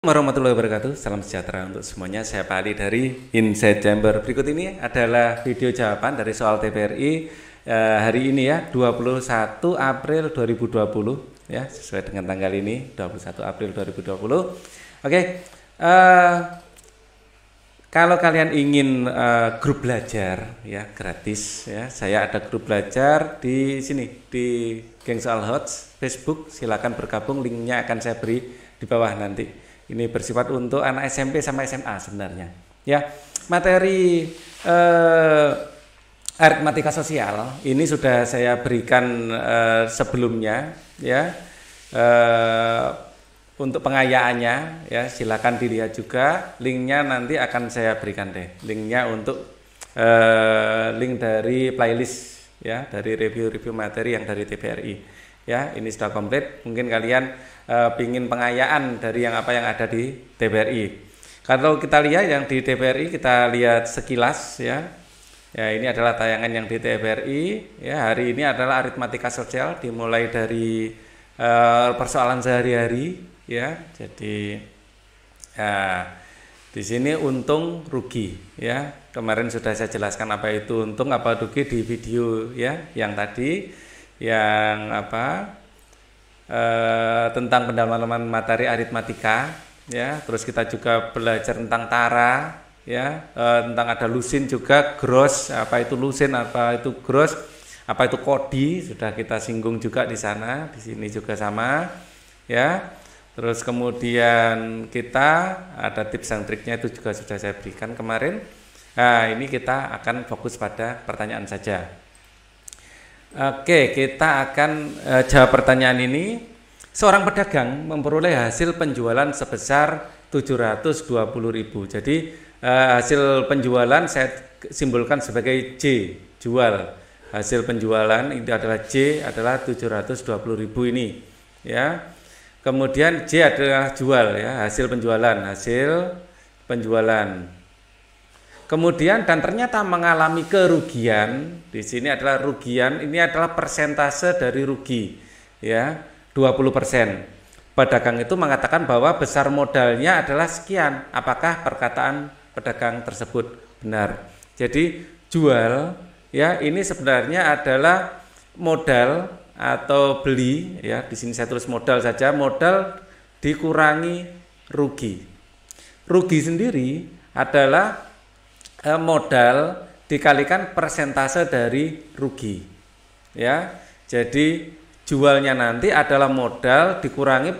Warahmatullahi wabarakatuh. Salam sejahtera untuk semuanya. Saya Pak Ali dari Inside Chamber. Berikut ini adalah video jawaban dari soal TVRI hari ini ya, 21 April 2020 ya, sesuai dengan tanggal ini 21 April 2020. Oke. Kalau kalian ingin grup belajar ya gratis ya, saya ada grup belajar di sini di Geng Soal Hots Facebook. Silakan bergabung, linknya akan saya beri di bawah nanti. Ini bersifat untuk anak SMP sama SMA sebenarnya. Ya, materi aritmatika sosial ini sudah saya berikan sebelumnya ya. Untuk pengayaannya ya silakan dilihat juga, linknya nanti akan saya berikan deh, linknya untuk link dari playlist ya, dari review-review materi yang dari TVRI ya. Ini sudah komplit. Mungkin kalian pingin pengayaan dari yang apa yang ada di TVRI. Kalau kita lihat yang di TVRI, kita lihat sekilas ya. Ya, ini adalah tayangan yang di TVRI ya. Hari ini adalah aritmatika sosial, dimulai dari persoalan sehari-hari ya. Jadi ya, di sini untung rugi ya. Kemarin sudah saya jelaskan apa itu untung apa rugi di video ya yang tadi, yang apa tentang pendalaman materi aritmatika ya. Terus kita juga belajar tentang tara ya, tentang ada lusin juga, gross, apa itu lusin, apa itu gross, apa itu kodi, sudah kita singgung juga di sana. Di sini juga sama ya. Terus kemudian kita ada tips dan triknya, itu juga sudah saya berikan kemarin. Nah, ini kita akan fokus pada pertanyaan saja. Oke, kita akan jawab pertanyaan ini. Seorang pedagang memperoleh hasil penjualan sebesar 720.000. Jadi hasil penjualan saya simbolkan sebagai J, jual. Hasil penjualan ini adalah J, adalah 720.000 ini ya. Kemudian J adalah jual ya, hasil penjualan. Kemudian dan ternyata mengalami kerugian. Di sini adalah rugian, ini adalah persentase dari rugi ya, 20%. Pedagang itu mengatakan bahwa besar modalnya adalah sekian. Apakah perkataan pedagang tersebut benar? Jadi jual ya, ini sebenarnya adalah modal atau beli ya. Di sini saya tulis modal saja, modal dikurangi rugi. Rugi sendiri adalah modal dikalikan persentase dari rugi ya. Jadi jualnya nanti adalah modal dikurangi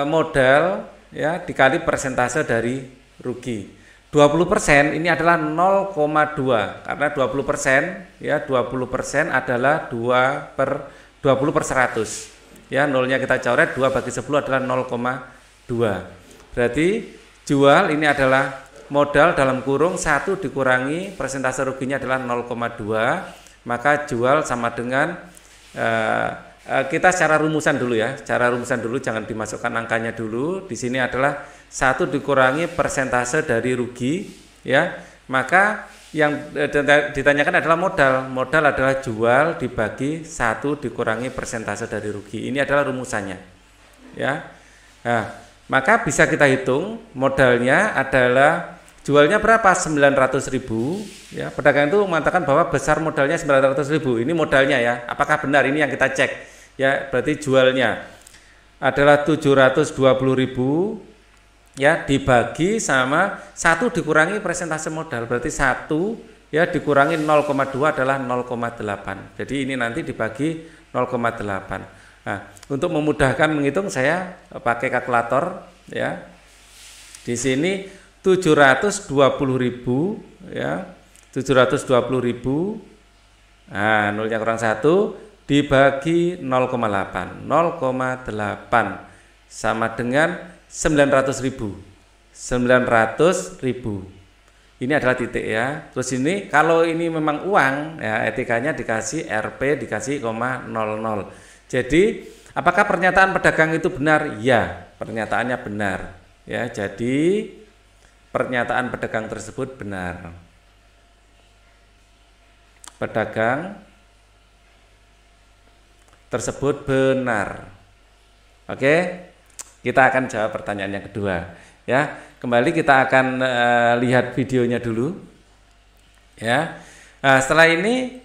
modal ya, dikali persentase dari rugi. 20% ini adalah 0,2, karena 20% ya, 20% adalah 20/100 ya. Nolnya kita coret, 2 bagi 10 adalah 0,2. Berarti jual ini adalah modal dalam kurung 1 dikurangi persentase ruginya adalah 0,2, maka jual sama dengan kita secara rumusan dulu ya, jangan dimasukkan angkanya dulu. Di sini adalah 1 dikurangi persentase dari rugi ya, maka yang ditanyakan adalah modal adalah jual dibagi 1 dikurangi persentase dari rugi. Ini adalah rumusannya ya. Nah, maka bisa kita hitung modalnya adalah, jualnya berapa? 900.000 ya. Pedagang itu mengatakan bahwa besar modalnya 900.000. Ini modalnya ya. Apakah benar? Ini yang kita cek ya. Berarti jualnya adalah 720.000 ya, dibagi sama 1 dikurangi persentase modal. Berarti 1 ya dikurangi 0,2 adalah 0,8. Jadi ini nanti dibagi 0,8. Nah, untuk memudahkan menghitung saya pakai kalkulator ya. Di sini 720.000 ya, 720.000. Nah, nolnya kurang 1 dibagi 0,8. 0,8 sama dengan 900.000. 900.000. Ini adalah titik ya. Terus ini kalau ini memang uang ya, etikanya dikasih Rp dikasih 0,00. Jadi, apakah pernyataan pedagang itu benar? Ya, pernyataannya benar ya. Jadi pernyataan pedagang tersebut benar. Pedagang tersebut benar. Oke. Kita akan jawab pertanyaan yang kedua. Ya, kembali kita akan lihat videonya dulu. Ya, nah, setelah ini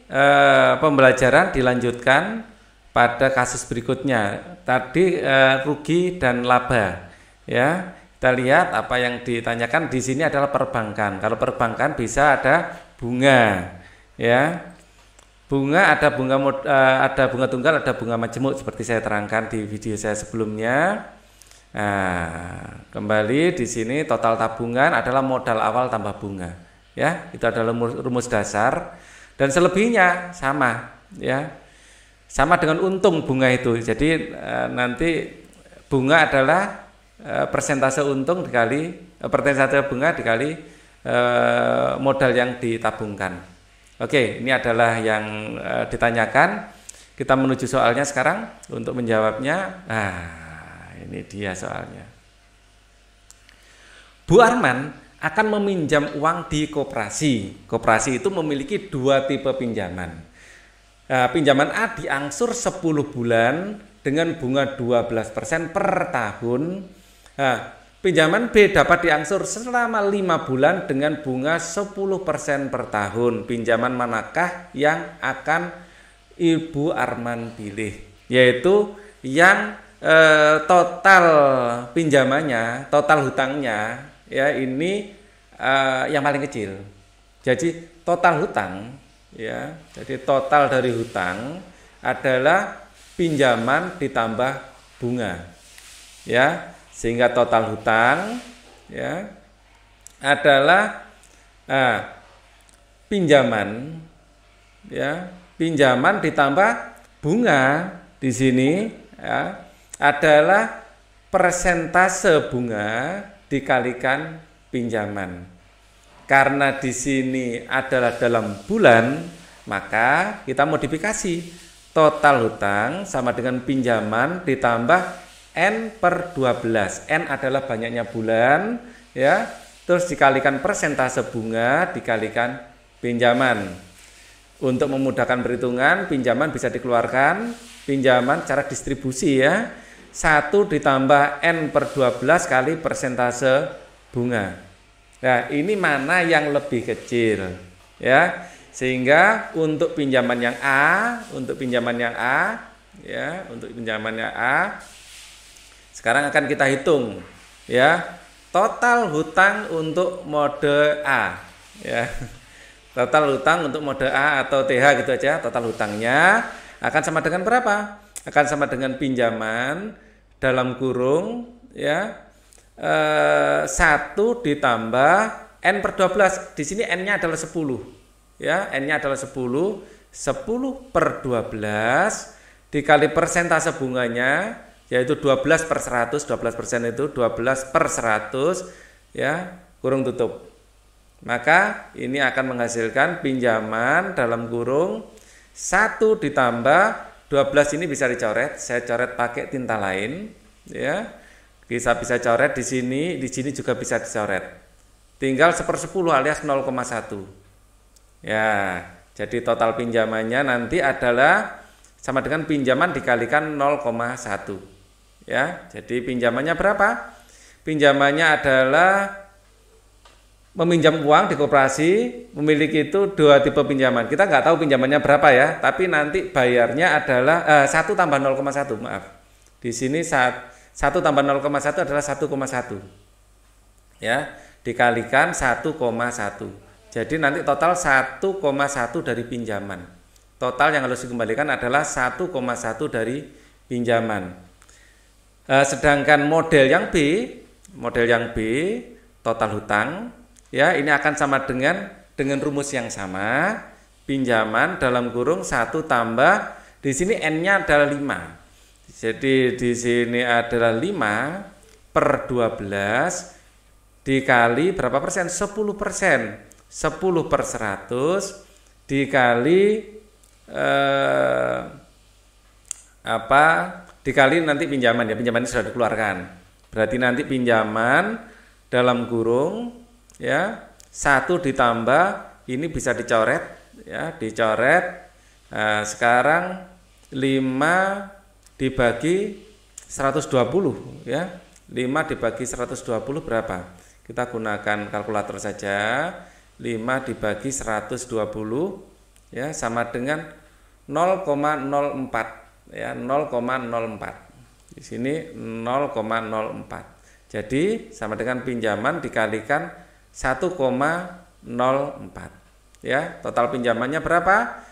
pembelajaran dilanjutkan pada kasus berikutnya. Tadi rugi dan laba. Ya, kita lihat apa yang ditanyakan di sini adalah perbankan. Kalau perbankan bisa ada bunga. Ya, bunga ada bunga tunggal, ada bunga majemuk seperti saya terangkan di video saya sebelumnya. Nah, kembali di sini total tabungan adalah modal awal tambah bunga. Ya, itu adalah rumus dasar dan selebihnya sama, ya. Sama dengan untung bunga itu. Jadi nanti bunga adalah persentase untung dikali persentase bunga dikali modal yang ditabungkan. Oke, ini adalah yang ditanyakan. Kita menuju soalnya sekarang untuk menjawabnya. Nah, ini dia soalnya. Bu Arman akan meminjam uang di koperasi. Koperasi itu memiliki dua tipe pinjaman. Pinjaman A diangsur 10 bulan dengan bunga 12% per tahun. Pinjaman B dapat diangsur selama 5 bulan dengan bunga 10% per tahun. Pinjaman manakah yang akan Ibu Arman pilih? Yaitu yang total pinjamannya, total hutangnya, ya ini yang paling kecil. Jadi total hutang, ya, jadi total dari hutang adalah pinjaman ditambah bunga, ya. Sehingga total hutang, ya, adalah pinjaman, ya, pinjaman ditambah bunga di sini, ya, adalah persentase bunga dikalikan pinjaman. Karena di sini adalah dalam bulan, maka kita modifikasi total hutang sama dengan pinjaman ditambah N per 12. N adalah banyaknya bulan, ya. Terus dikalikan persentase bunga dikalikan pinjaman. Untuk memudahkan perhitungan, pinjaman bisa dikeluarkan, pinjaman cara distribusi, ya. 1 ditambah N per 12 kali persentase bunga. Nah, ini mana yang lebih kecil, ya. Sehingga untuk pinjaman yang A, ya, untuk pinjaman yang A, sekarang akan kita hitung, ya, total hutang untuk mode A, ya. Total hutang untuk mode A atau TH gitu aja, total hutangnya akan sama dengan berapa? Akan sama dengan pinjaman dalam kurung, ya, 1 ditambah N per 12. Di sini N-nya adalah 10, ya, N-nya adalah 10 per 12 dikali persentase bunganya, yaitu 12 per 100, 12% itu 12 per 100, ya, kurung tutup. Maka ini akan menghasilkan pinjaman dalam kurung 1 ditambah 12 ini bisa dicoret. Saya coret pakai tinta lain, ya. Bisa coret di sini juga bisa dicoret. Tinggal 1/10 alias 0,1. Ya, jadi total pinjamannya nanti adalah sama dengan pinjaman dikalikan 0,1. Ya, jadi pinjamannya berapa? Pinjamannya adalah meminjam uang di koperasi, memiliki itu dua tipe pinjaman. Kita nggak tahu pinjamannya berapa, ya, tapi nanti bayarnya adalah 1 tambah 0,1, maaf. Di sini 1 tambah 0,1 adalah 1,1. Ya, dikalikan 1,1. Jadi nanti total 1,1 dari pinjaman. Total yang harus dikembalikan adalah 1,1 dari pinjaman. Sedangkan model yang B total hutang, ya, ini akan sama dengan rumus yang sama, pinjaman dalam kurung 1 tambah, di sini N-nya adalah 5. Jadi di sini adalah 5 per 12 dikali berapa persen? 10%. 10 per 100 dikali dikali nanti pinjaman, ya, pinjaman ini sudah dikeluarkan. Berarti nanti pinjaman dalam kurung, ya, 1 ditambah ini bisa dicoret, ya, dicoret. Nah, sekarang 5 dibagi 120, ya. 5 dibagi 120 berapa? Kita gunakan kalkulator saja. 5 dibagi 120 ya sama dengan 0,04 ya, 0,04. Di sini 0,04. Jadi sama dengan pinjaman dikalikan 1,04 ya. Total pinjamannya berapa?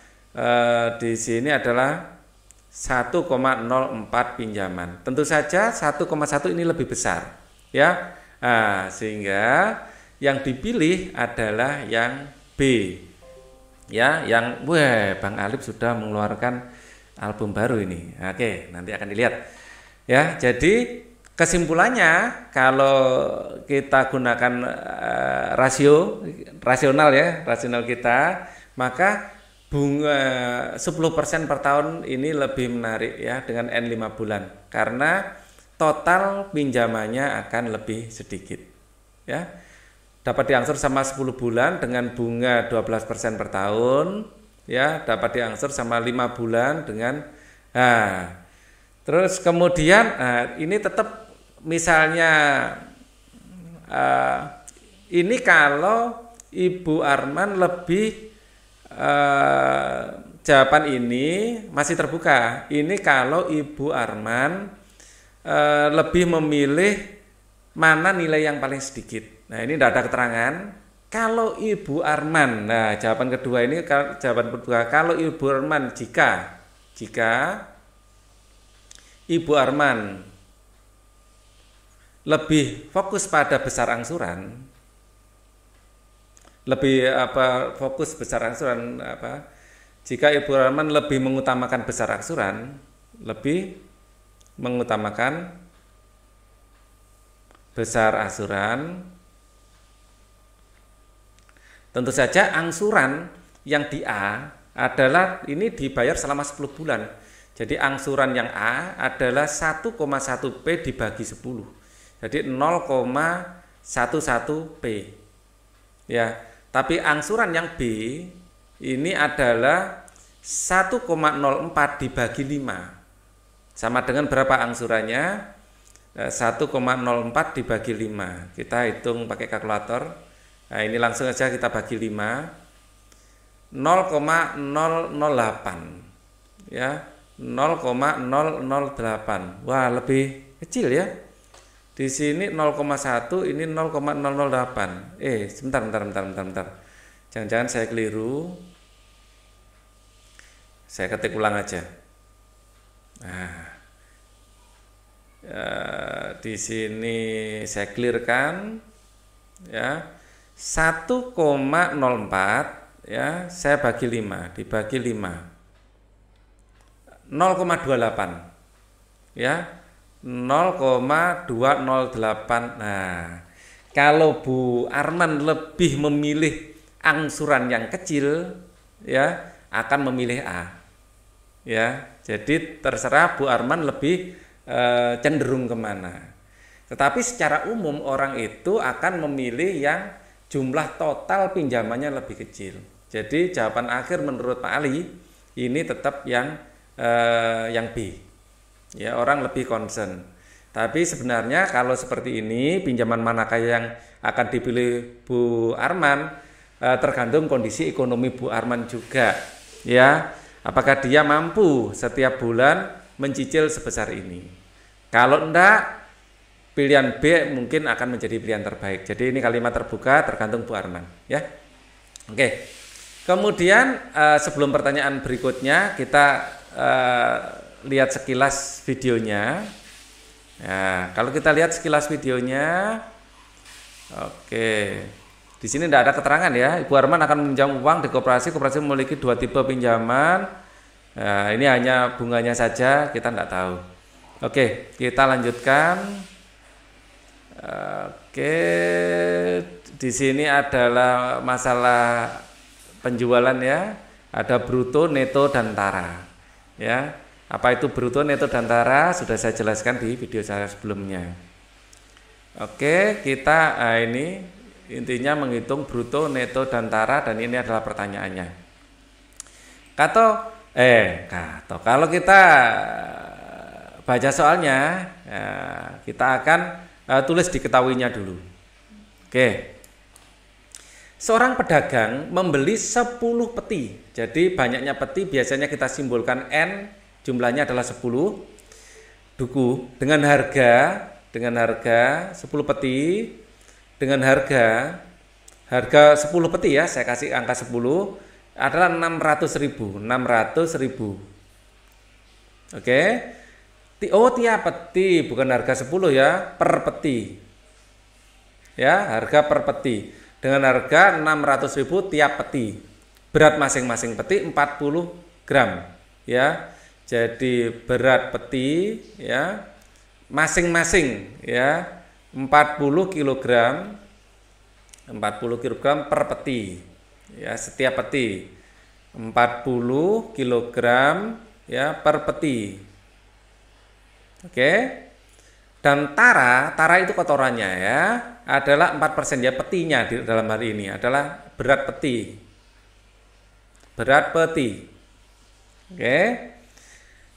Di sini adalah 1,04 pinjaman. Tentu saja 1,1 ini lebih besar ya. Nah, sehingga yang dipilih adalah yang B. Ya, yang Bang Alif sudah mengeluarkan album baru ini. Oke, nanti akan dilihat. Ya, jadi kesimpulannya kalau kita gunakan rasional kita, maka bunga 10% per tahun ini lebih menarik ya dengan N5 bulan karena total pinjamannya akan lebih sedikit. Ya. Dapat diangsur sama 10 bulan dengan bunga 12% per tahun, ya, dapat diangsur sama 5 bulan dengan terus kemudian ini tetap misalnya ini kalau Ibu Arman lebih jawaban ini masih terbuka. Ini kalau Ibu Arman lebih memilih mana nilai yang paling sedikit. Nah, ini tidak ada keterangan. Kalau Ibu Arman, nah jawaban kedua ini jawaban kedua. Kalau Ibu Arman jika Ibu Arman lebih fokus pada besar angsuran, jika Ibu Arman lebih mengutamakan besar angsuran, lebih mengutamakan besar angsuran, tentu saja angsuran yang di A adalah ini dibayar selama 10 bulan. Jadi angsuran yang A adalah 1,1 P dibagi 10. Jadi 0,11 P. Ya, tapi angsuran yang B ini adalah 1,04 dibagi 5. Sama dengan berapa angsurannya? 1,04 dibagi 5. Kita hitung pakai kalkulator. Nah, ini langsung aja kita bagi 5. 0,008. Ya. 0,008. Wah, lebih kecil ya. Di sini 0,1, ini 0,008. Sebentar. Jangan-jangan saya keliru. Saya ketik ulang aja. Nah, di sini saya clearkan ya. 1,04 ya, saya bagi 5, dibagi 5. 0,28 ya, 0,208. Nah, kalau Bu Arman lebih memilih angsuran yang kecil ya, akan memilih A ya. Jadi terserah Bu Arman lebih cenderung kemana. Tetapi secara umum orang itu akan memilih yang jumlah total pinjamannya lebih kecil. Jadi jawaban akhir menurut Pak Ali ini tetap yang B. Ya, orang lebih concern. Tapi sebenarnya kalau seperti ini pinjaman manakah yang akan dipilih Bu Arman tergantung kondisi ekonomi Bu Arman juga. Ya, apakah dia mampu setiap bulan mencicil sebesar ini? Kalau enggak, pilihan B mungkin akan menjadi pilihan terbaik. Jadi ini kalimat terbuka tergantung Bu Arman. Ya, oke. Kemudian sebelum pertanyaan berikutnya kita lihat sekilas videonya. Nah, kalau kita lihat sekilas videonya, oke, di sini tidak ada keterangan ya. Ibu Arman akan meminjam uang di koperasi. Koperasi memiliki 2 tipe pinjaman. Nah, ini hanya bunganya saja, kita tidak tahu. Oke, kita lanjutkan. Oke, di sini adalah masalah penjualan ya. Ada bruto, neto, dan tara. Ya, apa itu bruto, neto, dan tara sudah saya jelaskan di video saya sebelumnya. Oke, kita ini intinya menghitung bruto, neto, dan tara, dan ini adalah pertanyaannya. Kalau kita baca soalnya, kita akan tulis diketahuinya dulu. Oke. Seorang pedagang membeli 10 peti. Jadi banyaknya peti biasanya kita simbolkan N, jumlahnya adalah 10 duku dengan harga 10 peti dengan harga 10 peti ya, saya kasih angka 10 adalah 600.000. Oke. Tiap peti, bukan harga 10 ya, per peti. Ya, harga per peti. Dengan harga 600.000 tiap peti. Berat masing-masing peti 40 gram. Ya. Jadi berat peti ya masing-masing ya 40 kg per peti. Ya, setiap peti 40 kg ya per peti. Oke. Dan tara itu kotorannya ya, adalah 4% ya, petinya di dalam hari ini adalah berat peti. Berat peti. Oke.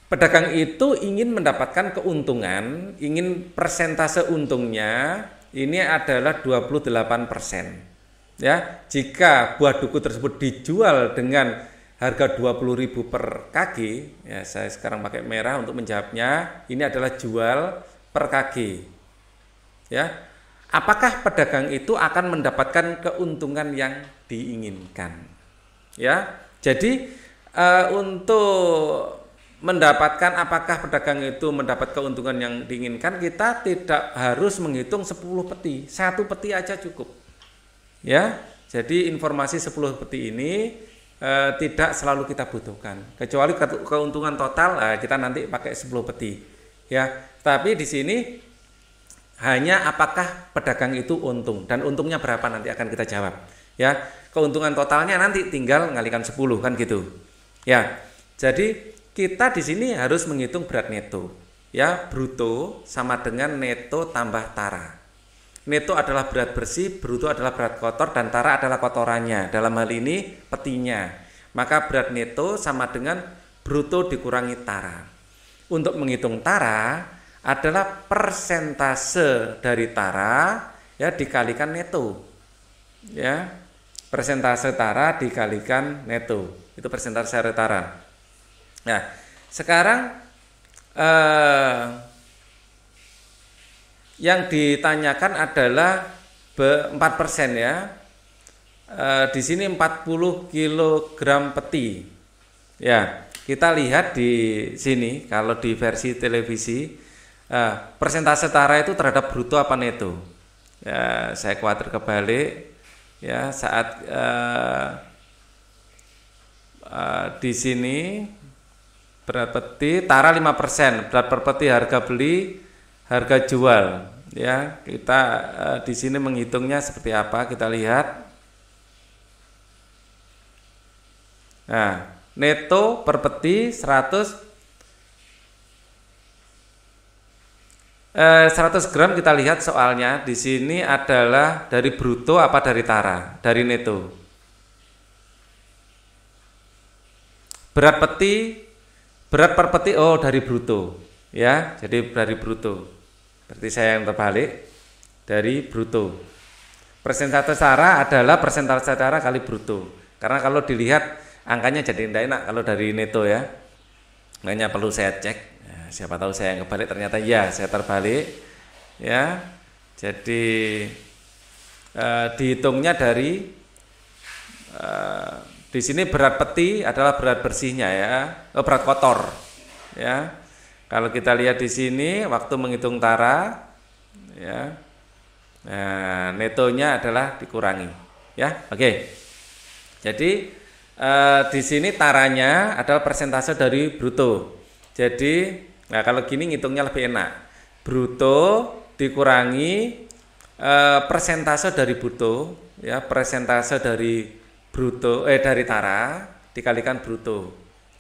Pedagang itu ingin mendapatkan keuntungan, ingin persentase untungnya ini adalah 28%. Ya, jika buah duku tersebut dijual dengan harga 20.000 per kg, ya saya sekarang pakai merah untuk menjawabnya, ini adalah jual per kg. Ya. Apakah pedagang itu akan mendapatkan keuntungan yang diinginkan? Ya. Jadi untuk mendapatkan apakah pedagang itu mendapat keuntungan yang diinginkan, kita tidak harus menghitung 10 peti. 1 peti aja cukup. Ya. Jadi informasi 10 peti ini tidak selalu kita butuhkan. Kecuali keuntungan total kita nanti pakai 10 peti. Ya. Tapi di sini hanya apakah pedagang itu untung dan untungnya berapa nanti akan kita jawab. Ya. Keuntungan totalnya nanti tinggal ngalikan 10 kan gitu. Ya. Jadi kita di sini harus menghitung berat neto. Ya, bruto sama dengan neto tambah tara. Neto adalah berat bersih, bruto adalah berat kotor, dan tara adalah kotorannya. Dalam hal ini petinya. Maka berat neto sama dengan bruto dikurangi tara. Untuk menghitung tara adalah persentase dari tara ya dikalikan neto. Ya. Persentase tara dikalikan neto. Itu persentase dari tara. Nah, sekarang yang ditanyakan adalah 4% ya. Di sini 40 kg peti. Ya, kita lihat di sini kalau di versi televisi persentase tara itu terhadap bruto apa neto. Ya, saya khawatir kebalik ya saat di sini berat peti tara 5%, berat per peti harga beli, harga jual. Ya, kita di sini menghitungnya seperti apa? Kita lihat. Nah, neto per peti 100 gram kita lihat soalnya di sini adalah dari bruto apa dari tara? Dari neto. Berat per peti dari bruto ya, jadi dari bruto. Berarti saya yang terbalik, dari bruto. Persentase tara adalah persentase tara kali bruto. Karena kalau dilihat angkanya jadi tidak enak kalau dari neto ya. Makanya perlu saya cek. Ya, siapa tahu saya yang kebalik, ternyata ya saya terbalik ya. Jadi dihitungnya dari di sini berat peti adalah berat bersihnya ya, berat kotor ya. Kalau kita lihat di sini waktu menghitung tara ya, netonya adalah dikurangi ya. Oke. Jadi di sini taranya adalah persentase dari bruto. Jadi kalau gini ngitungnya lebih enak. Bruto dikurangi persentase dari bruto ya, persentase dari bruto dari tara dikalikan bruto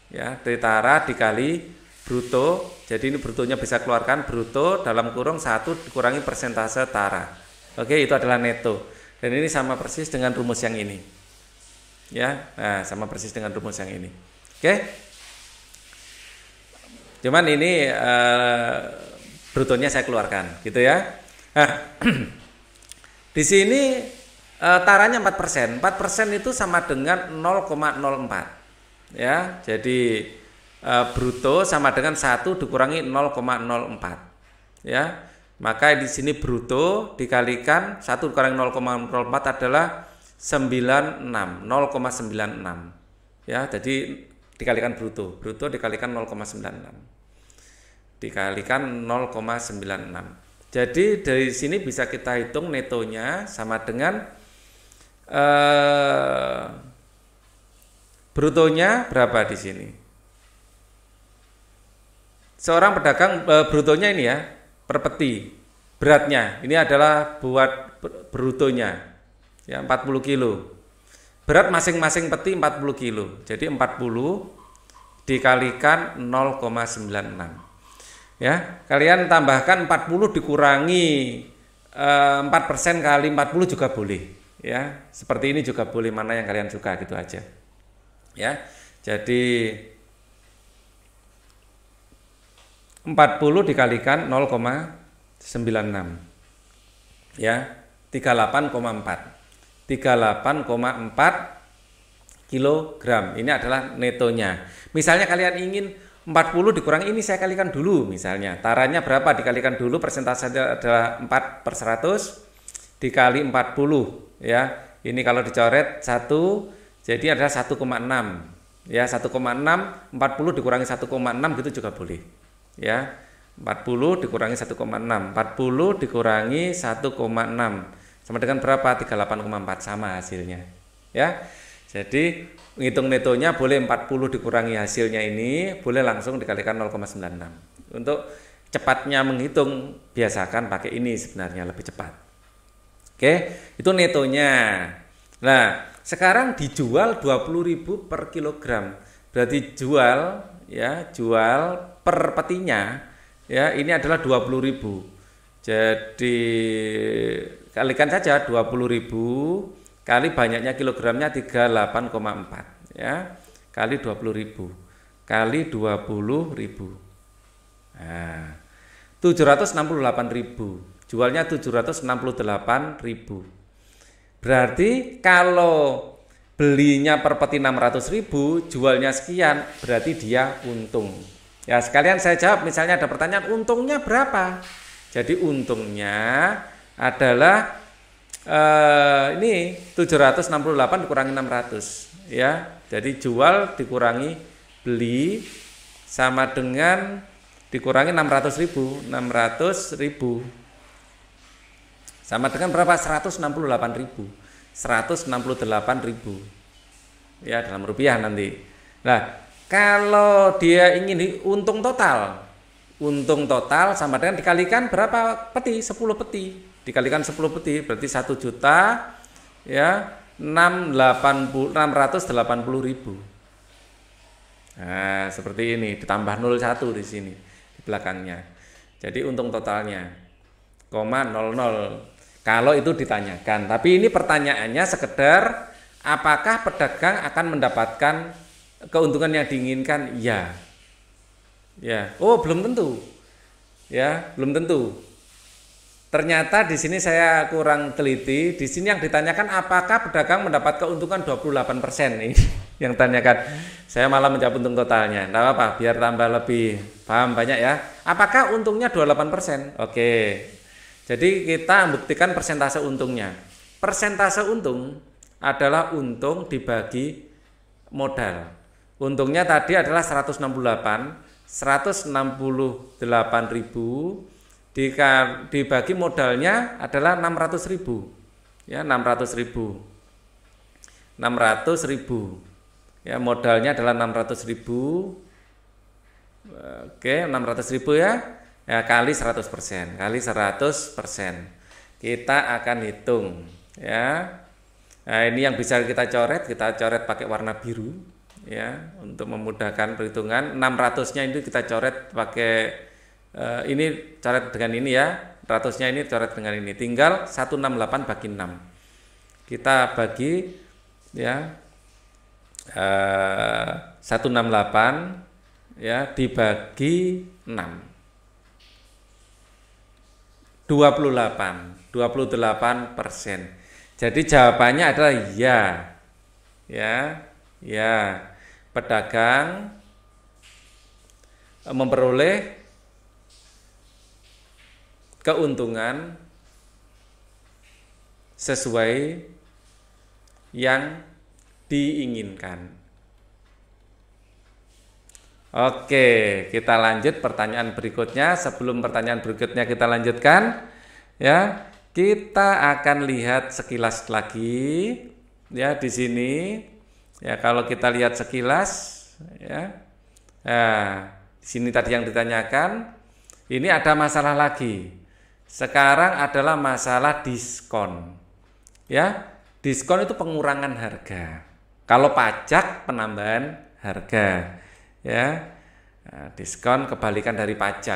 ya, dari tara dikali bruto. Jadi ini brutonya bisa keluarkan, bruto dalam kurung 1 dikurangi persentase tara. Oke, itu adalah neto. Dan ini sama persis dengan rumus yang ini ya. Nah, sama persis dengan rumus yang ini. Oke. Cuman ini brutonya saya keluarkan, gitu ya. Nah, di sini taranya 4%. 4% itu sama dengan 0,04. Ya, jadi bruto sama dengan 1 dikurangi 0,04. Ya. Maka di sini bruto dikalikan 1 dikurangi 0,04 adalah 96, 0,96. Ya, jadi dikalikan bruto. Bruto dikalikan 0,96. Dikalikan 0,96. Jadi dari sini bisa kita hitung netonya sama dengan brutonya berapa di sini. Seorang pedagang brutonya ini ya, per peti. Beratnya ini adalah buat brutonya ya 40 kilo. Berat masing-masing peti 40 kilo. Jadi 40 dikalikan 0,96. Ya, kalian tambahkan 40 dikurangi 4% kali 40 juga boleh. Ya, seperti ini juga boleh, mana yang kalian suka gitu aja. Ya. Jadi 40 dikalikan 0,96. Ya, 38,4. 38,4 kilogram. Ini adalah netonya. Misalnya kalian ingin 40 dikurangi ini, saya kalikan dulu misalnya. Taranya berapa? Dikalikan dulu, persentasenya adalah 4/100 dikali 40 ya. Ini kalau dicoret 1 jadi adalah 1,6. Ya, 1,6 40 dikurangi 1,6 gitu juga boleh. Ya. 40 dikurangi 1,6. 40 dikurangi 1,6 sama dengan berapa? 38,4 sama hasilnya. Ya. Jadi menghitung netonya boleh 40 dikurangi hasilnya ini, boleh langsung dikalikan 0,96. Untuk cepatnya menghitung biasakan pakai ini, sebenarnya lebih cepat. Oke, itu netonya. Nah, sekarang dijual 20.000 per kilogram. Berarti jual per petinya ya, ini adalah 20.000. Jadi kalikan saja 20.000 kali banyaknya kilogramnya 38,4 ya, kali 20.000 kali 20.000. Nah, 768.000. Jualnya 768.000. Berarti kalau belinya per peti 600.000, jualnya sekian, berarti dia untung. Ya, sekalian saya jawab, misalnya ada pertanyaan untungnya berapa? Jadi untungnya adalah ini 768 dikurangi 600 ya. Jadi jual dikurangi beli sama dengan dikurangi 600.000. 600.000 sama dengan berapa? 168.000. 168.000 ya, dalam rupiah nanti. Nah, kalau dia ingin untung total sama dengan dikalikan berapa peti? 10 peti. Dikalikan 10 peti berarti 1 juta ya 680.000. Nah, seperti ini ditambah 01 di sini di belakangnya. Jadi untung totalnya 0,00 kalau itu ditanyakan. Tapi ini pertanyaannya sekedar apakah pedagang akan mendapatkan keuntungan yang diinginkan? Ya. Ya. Oh, belum tentu. Ya, belum tentu. Ternyata di sini saya kurang teliti. Di sini yang ditanyakan apakah pedagang mendapat keuntungan 28%. Ini yang tanyakan. Saya malah menjawab untung totalnya. Enggak apa-apa, biar tambah lebih paham banyak ya. Apakah untungnya 28%? Oke. Jadi kita buktikan persentase untungnya. Persentase untung adalah untung dibagi modal. Untungnya tadi adalah 168.000 dibagi modalnya adalah 600.000 ya, 600.000 ya, modalnya adalah 600.000. Oke, 600.000 ya, kali 100%, kita akan hitung ya. Nah, ini yang bisa kita coret pakai warna biru ya, untuk memudahkan perhitungan. 600-nya ini kita coret pakai ini coret dengan ini ya, 100-nya ini coret dengan ini. Tinggal 168 bagi 6. Kita bagi ya 168 ya dibagi 6. 28%. Jadi jawabannya adalah ya. Ya. Pedagang memperoleh keuntungan sesuai yang diinginkan. Oke, kita lanjut pertanyaan berikutnya. Sebelum pertanyaan berikutnya kita lanjutkan, ya, kita akan lihat sekilas lagi, ya, di sini. Ya, kalau kita lihat sekilas, ya, nah, di sini tadi yang ditanyakan, ini ada masalah lagi. Sekarang adalah masalah diskon, ya. Diskon itu pengurangan harga. Kalau pajak penambahan harga. Ya, nah, diskon kebalikan dari pajak.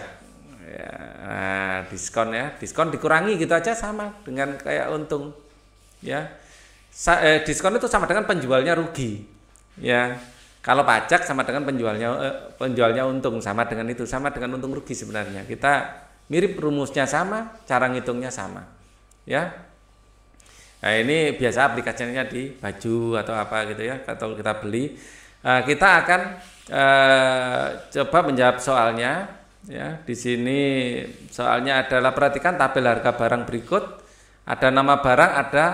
Ya, nah, diskon dikurangi gitu aja sama dengan kayak untung. Ya, diskon itu sama dengan penjualnya rugi. Ya, kalau pajak sama dengan penjualnya untung, sama dengan itu, sama dengan untung rugi sebenarnya. Kita mirip rumusnya sama, cara ngitungnya sama. Ya, nah ini biasa aplikasinya di baju atau apa gitu ya, atau kita beli. Kita akan coba menjawab soalnya, ya. Di sini soalnya adalah perhatikan tabel harga barang berikut. Ada nama barang, ada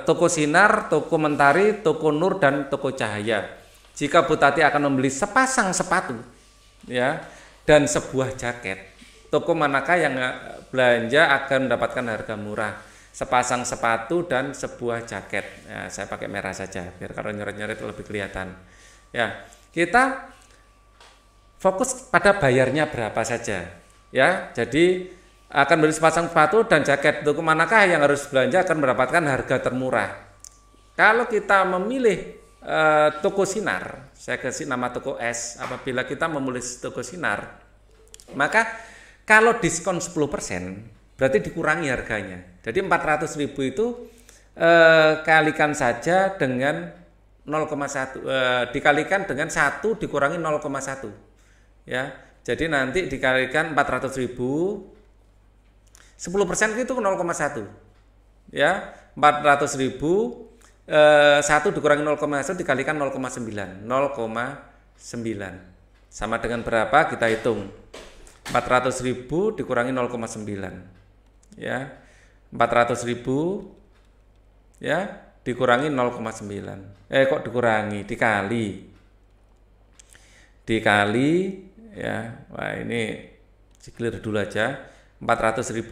toko Sinar, toko Mentari, toko Nur, dan toko Cahaya. Jika Bu Tati akan membeli sepasang sepatu, ya, dan sebuah jaket, toko manakah yang belanja akan mendapatkan harga murah? Sepasang sepatu dan sebuah jaket. Ya, saya pakai merah saja biar kalau nyoret-nyoret lebih kelihatan. Ya, kita fokus pada bayarnya berapa saja. Ya, jadi akan beli sepasang sepatu dan jaket, toko manakah yang harus belanja akan mendapatkan harga termurah. Kalau kita memilih toko Sinar, saya kasih nama toko S. Apabila kita memilih toko Sinar, maka kalau diskon 10%, berarti dikurangi harganya. Jadi 400.000 itu kalikan saja dengan 0,1, dikalikan dengan 1 dikurangi 0,1. Ya. Jadi nanti dikalikan 400.000, 10% itu 0,1. Ya, 400.000 1 dikurangi 0,1 dikalikan 0,9. 0,9. Sama dengan berapa? Kita hitung. 400.000 dikurangi 0,9. Ya. 400.000 ya dikurangi 0,9. Kok dikurangi? Dikali ya. Wah, ini clear dulu aja. 400.000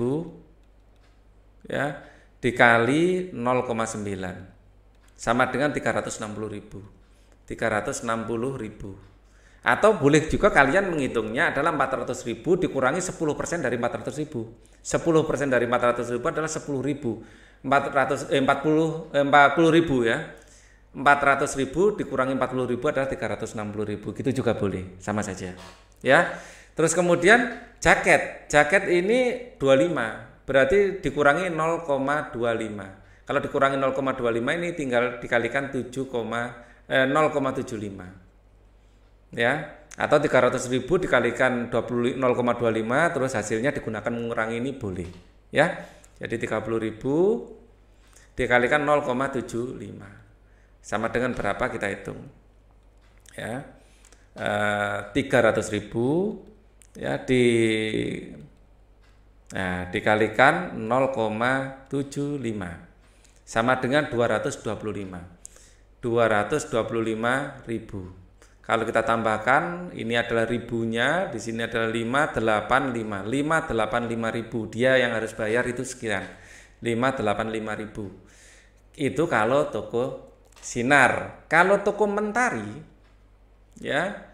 ya dikali 0,9 sama dengan 360.000. 360.000. Atau boleh juga kalian menghitungnya adalah 400.000 dikurangi 10% dari 400.000. 10% dari 400.000 adalah 10.000. 40.000 ya. 400.000 dikurangi 40.000 adalah 360.000. Gitu juga boleh, sama saja. Ya. Terus kemudian jaket. Jaket ini 25, berarti dikurangi 0,25. Kalau dikurangi 0,25 ini tinggal dikalikan 0,75. Ya, atau 300.000 dikalikan 0,25 terus hasilnya digunakan mengurangi ini boleh. Ya. Jadi 30.000 dikalikan 0,75 sama dengan berapa kita hitung. Ya. 300.000 ya dikalikan 0,75 sama dengan 225.000. Kalau kita tambahkan, ini adalah ribunya, di sini adalah 585. 585.000. Dia yang harus bayar itu sekian. 585.000. Itu kalau toko Sinar. Kalau toko Mentari ya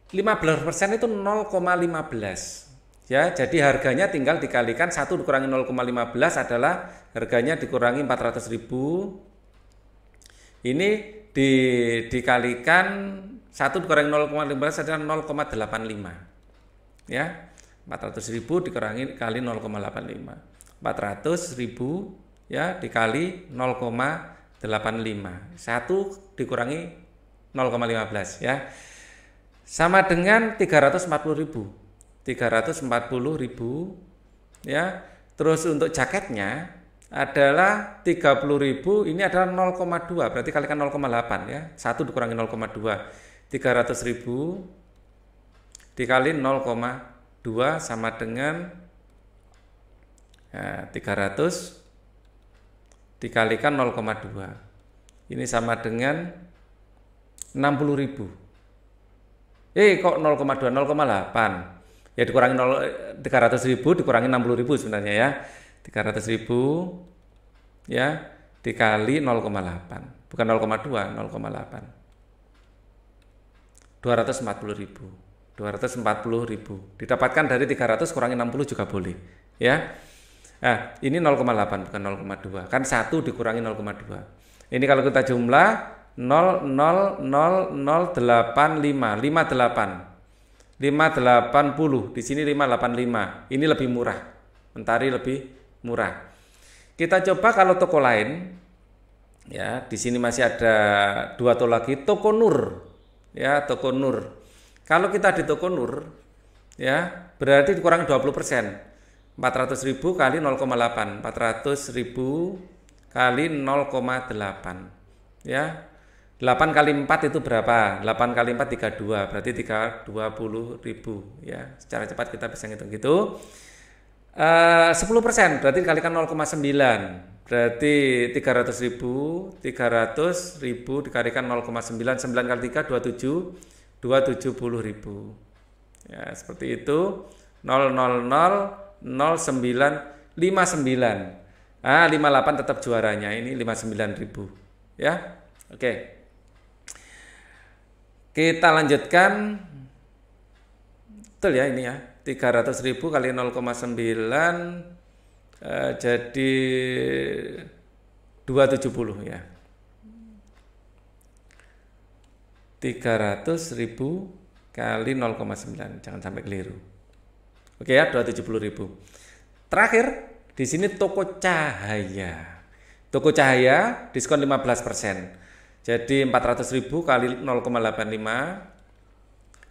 15% itu 0,15. Ya, jadi harganya tinggal dikalikan 1 dikurangi 0,15 adalah harganya dikurangi 400.000. Ini dikalikan 1 dikurangi 0,15 adalah 0,85. Ya. 400.000 dikurangi kali 0,85. 400.000 ya dikali 0,85. 1 dikurangi 0,15 ya. sama dengan 340.000. 340.000 ya. Terus untuk jaketnya adalah 30.000, ini adalah 0,2, berarti kalikan 0,8 ya. 1 dikurangi 0,2. 300.000 dikali 0,2 sama dengan 300 dikalikan 0,2. Ini sama dengan 60.000. Kok 0,2, 0,8. Ya dikurangi 300.000 dikurangi 60.000 sebenarnya ya. 300.000 ya dikali 0,8. Bukan 0,2, 0,8. 240.000. 240.000 didapatkan dari 300 kurangi 60 juga boleh ya. Nah, ini 0,8 bukan 0,2. Kan 1 dikurangi 0,2. Ini kalau kita jumlah 0,00085, 580. Di sini 585. Ini lebih murah. Mentari lebih murah. Kita coba kalau toko lain ya, di sini masih ada 2 toko lagi, Toko Nur. Ya, Toko Nur. Kalau kita di Toko Nur ya, berarti dikurang 20%. 400.000 kali 0,8. 400.000 kali 0,8 ya. 8 kali 4 itu berapa? 8 kali 4 32, berarti 320.000 ya. Secara cepat kita bisa ngitung gitu. 10% berarti dikalikan 0,9. Berarti 300.000 dikalikan 0,9, 9 kali 3 27, 270.000. Ya, seperti itu. 0,0959. 58 tetap juaranya, ini 59.000 ya. Oke. Kita lanjutkan. Betul ya ini ya. 300.000 kali 0,9 jadi 270 ya. 300.000 kali 0,9, jangan sampai keliru. Oke ya, 270.000. Terakhir di sini Toko Cahaya. Toko Cahaya diskon 15%. Jadi 400.000 kali 0,85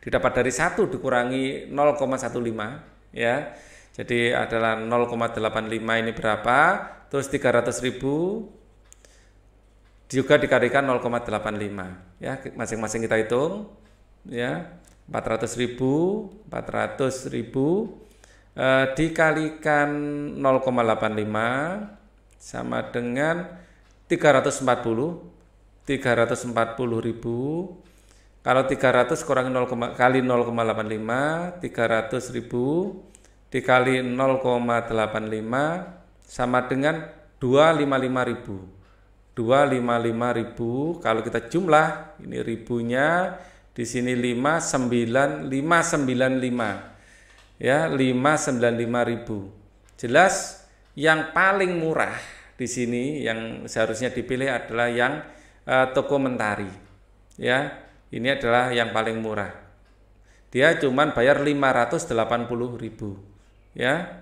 didapat dari 1 dikurangi 0,15 ya. Jadi adalah 0,85 ini berapa? Terus 300.000 juga dikalikan 0,85 ya. Masing-masing kita hitung ya. 400.000 dikalikan 0,85 sama dengan 340.000. Kalau 300 kurangi 0, kali 0,85, 300.000 dikali 0,85 sama dengan 255.000. 255.000 kalau kita jumlah ini ribunya di sini 595 ya, 595.000. Jelas yang paling murah di sini yang seharusnya dipilih adalah yang Toko Mentari ya. Ini adalah yang paling murah. Dia cuman bayar 580.000 ya.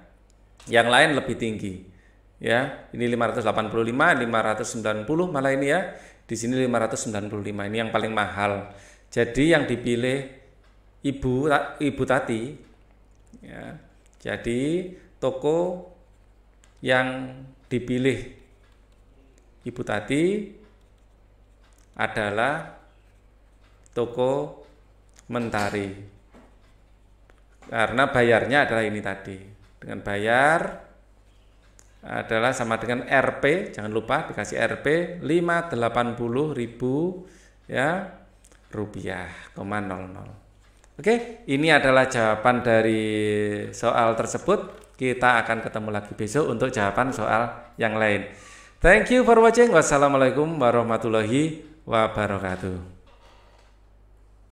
Yang lain lebih tinggi ya. Ini 585, 590 malah ini ya. Di sini 595. Ini yang paling mahal. Jadi yang dipilih Ibu Tati ya. Jadi toko yang dipilih Ibu Tati adalah Toko Mentari. Karena bayarnya adalah ini tadi. Dengan bayar adalah sama dengan RP, jangan lupa dikasih RP 580.000 ya rupiah, 0,00. Oke, ini adalah jawaban dari soal tersebut. Kita akan ketemu lagi besok untuk jawaban soal yang lain. Thank you for watching. Wassalamualaikum warahmatullahi wabarakatuh.